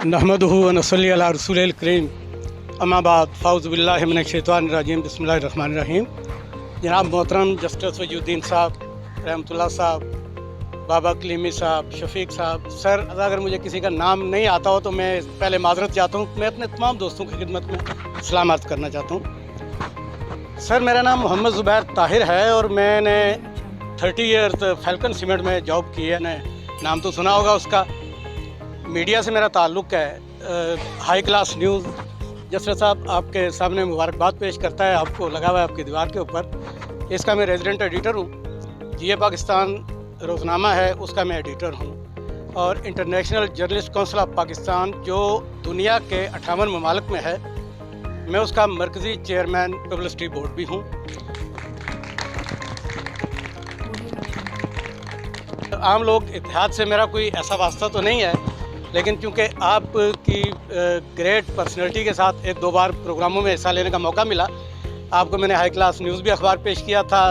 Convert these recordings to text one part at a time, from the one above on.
नहमदुहु व नसल्ली अला रसूलिल करीम अम्मा बाद फ़ाउज़ु बिल्लाहि मिनश शैतानिर रजीम बिस्मिल्लाहिर रहमानिर रहीम। जनाब मोहतरम जस्टिस वजूद्दीन साहब, रहमतुल्लाह साहब, बाबा कलीमी साहब, शफ़ीक साहब, सर अगर मुझे किसी का नाम नहीं आता हो तो मैं पहले माज़रत चाहता हूँ। मैं अपने तमाम दोस्तों की खिदमत में सलाम अर्ज़ करना चाहता हूँ। सर मेरा नाम मोहम्मद ज़ुबैर ताहिर है और मैंने 30 ईयर्स फैल्कन सीमेंट में जॉब की है। नाम तो सुना होगा उसका। मीडिया से मेरा ताल्लुक़ है। हाई क्लास न्यूज़ जस्टिस साहब आपके सामने मुबारकबाद पेश करता है, आपको लगा हुआ है आपकी दीवार के ऊपर। इसका मैं रेजिडेंट एडिटर हूँ। जीए पाकिस्तान रोज़नामा है उसका मैं एडिटर हूँ और international journalist council of Pakistan जो दुनिया के 58 ममालिक में है, मैं उसका मरकज़ी चेयरमैन पब्लिसिटी बोर्ड भी हूँ। आम लोग इत्तेहाद से मेरा कोई ऐसा वास्ता तो नहीं है, लेकिन चूँकि आपकी ग्रेट पर्सनैलिटी के साथ एक दो बार प्रोग्रामों में हिस्सा लेने का मौका मिला। आपको मैंने हाई क्लास न्यूज़ भी अखबार पेश किया था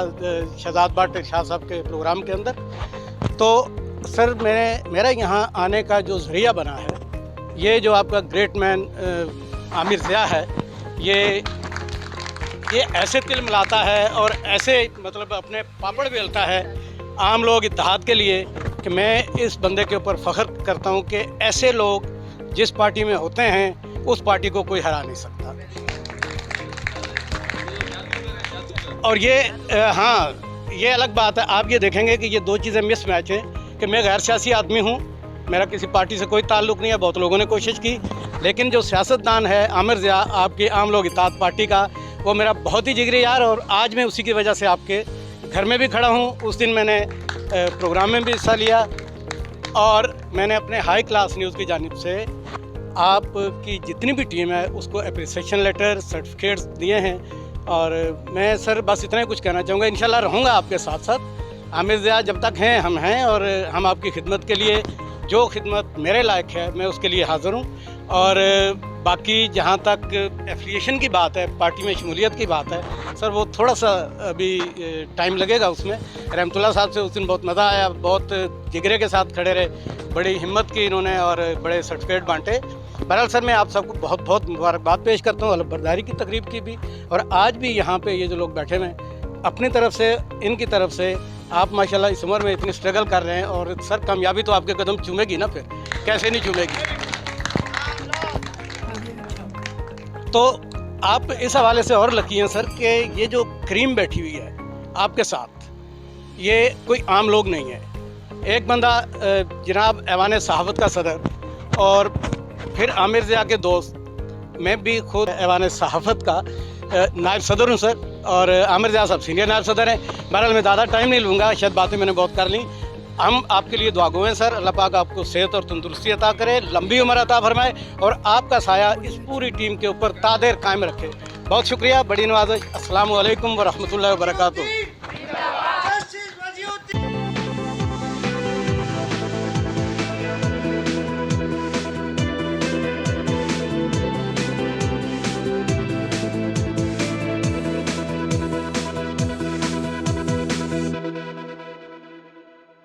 शहजाद भट्ट शाह साहब के प्रोग्राम के अंदर। तो सर मेरा यहाँ आने का जो ज़रिया बना है, ये जो आपका ग्रेट मैन आमिर ज़िया है, ये ऐसे तिल मिलाता है और ऐसे मतलब अपने पापड़ बेलता है आम लोग इत्तेहाद के लिए कि मैं इस बंदे के ऊपर फ़ख्र करता हूँ कि ऐसे लोग जिस पार्टी में होते हैं उस पार्टी को कोई हरा नहीं सकता। और ये ये अलग बात है। आप ये देखेंगे कि ये दो चीज़ें मिस मैच हैं कि मैं गैर सियासी आदमी हूँ, मेरा किसी पार्टी से कोई ताल्लुक़ नहीं है। बहुत लोगों ने कोशिश की, लेकिन जो सियासतदान है आमिर ज़िया आपकी आम लोग इत्तेहाद पार्टी का, वो मेरा बहुत ही जिगरी यार। और आज मैं उसी की वजह से आपके घर में भी खड़ा हूँ। उस दिन मैंने प्रोग्राम में भी हिस्सा लिया और मैंने अपने हाई क्लास न्यूज़ की जानिब से आपकी जितनी भी टीम है उसको एप्रिसिएशन लेटर सर्टिफिकेट्स दिए हैं। और मैं सर बस इतना ही कुछ कहना चाहूँगा। इंशाल्लाह रहूँगा आपके साथ साथ। आमिर ज़िया जब तक हैं हम हैं और हम आपकी खिदमत के लिए जो खिदमत मेरे लायक है मैं उसके लिए हाज़िर हूँ। और बाकी जहाँ तक एफिलिएशन की बात है, पार्टी में शमूलियत की बात है, सर वो थोड़ा सा अभी टाइम लगेगा उसमें। रहमतुल्लाह साहब से उस दिन बहुत मज़ा आया, बहुत जिगरे के साथ खड़े रहे, बड़ी हिम्मत की इन्होंने और बड़े सर्टिफिकेट बांटे। बहरहाल सर मैं आप सबको बहुत बहुत मुबारकबाद पेश करता हूँ अलबरदारी की तकरीब की भी। और आज भी यहाँ पे ये जो लोग बैठे हुए हैं अपनी तरफ से, इनकी तरफ से आप माशाल्लाह इस उम्र में इतनी स्ट्रगल कर रहे हैं। और सर कामयाबी तो आपके कदम चूमेगी ना, फिर कैसे नहीं चूमेगी। तो आप इस हवाले से और लकी हैं सर कि ये जो क्रीम बैठी हुई है आपके साथ, ये कोई आम लोग नहीं है। एक बंदा जनाब ऐवान सहाफ़त का सदर और फिर आमिर ज़िया के दोस्त, मैं भी खुद ऐवान सहाफ़त का नायब सदर हूँ सर। और आमिर ज़िया साहब सीनियर नायब सदर हैं। बहरहाल मैं ज़्यादा टाइम नहीं लूँगा, शायद बातें मैंने बहुत कर ली। हम आपके लिए दुआ गो हैं सर। अल्लाह पाक आपको सेहत और तंदुरुस्ती अता करे, लंबी उम्र अता फरमाए और आपका साया इस पूरी टीम के ऊपर तादेर कायम रखे। बहुत शुक्रिया, बड़ी नवाज़िश। अस्सलामु अलैकुम व रहमतुल्लाहि व बरकातुहू।